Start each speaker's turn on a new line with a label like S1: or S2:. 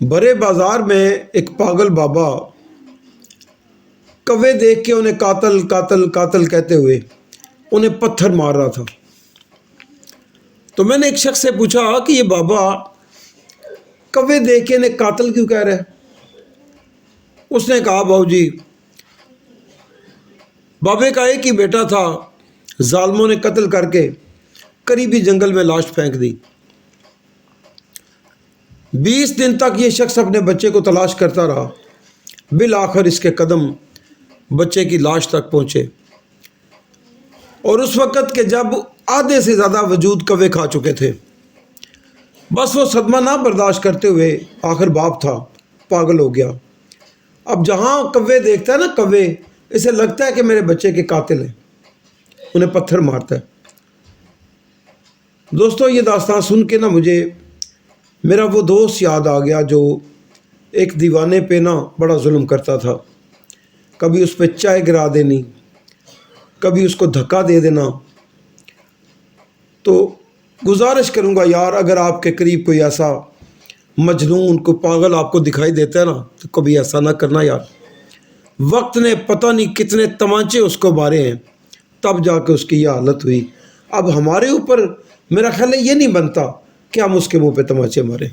S1: بڑے بازار میں ایک پاگل بابا کوے دیکھ کے انہیں قاتل قاتل قاتل کہتے ہوئے انہیں پتھر مار رہا تھا۔ تو میں نے ایک شخص سے پوچھا کہ یہ بابا کوے دیکھ کے انہیں قاتل کیوں کہہ رہا ہے؟ اس نے کہا بابو جی، بابے کا ایک ہی بیٹا تھا، ظالموں نے قتل کر کے قریبی جنگل میں لاش پھینک دی۔ 20 دن تک یہ شخص اپنے بچے کو تلاش کرتا رہا، بالآخر اس کے قدم بچے کی لاش تک پہنچے، اور اس وقت کہ جب آدھے سے زیادہ وجود کوے کھا چکے تھے۔ بس وہ صدمہ نہ برداشت کرتے ہوئے، آخر باپ تھا، پاگل ہو گیا۔ اب جہاں کوے دیکھتا ہے نا، کوے اسے لگتا ہے کہ میرے بچے کے قاتل ہیں، انہیں پتھر مارتا ہے۔ دوستو، یہ داستان سن کے نا مجھے میرا وہ دوست یاد آ گیا جو ایک دیوانے پہ نا بڑا ظلم کرتا تھا۔ کبھی اس پہ چائے گرا دینی، کبھی اس کو دھکا دے دینا۔ تو گزارش کروں گا یار، اگر آپ کے قریب کوئی ایسا مجنون، کوئی پاگل آپ کو دکھائی دیتا ہے نا، تو کبھی ایسا نہ کرنا یار۔ وقت نے پتہ نہیں کتنے تمانچے اس کو مارے ہیں، تب جا کے اس کی یہ حالت ہوئی۔ اب ہمارے اوپر میرا خیال ہے یہ نہیں بنتا کہ ہم اس کے منہ پہ تمانچے ماریں۔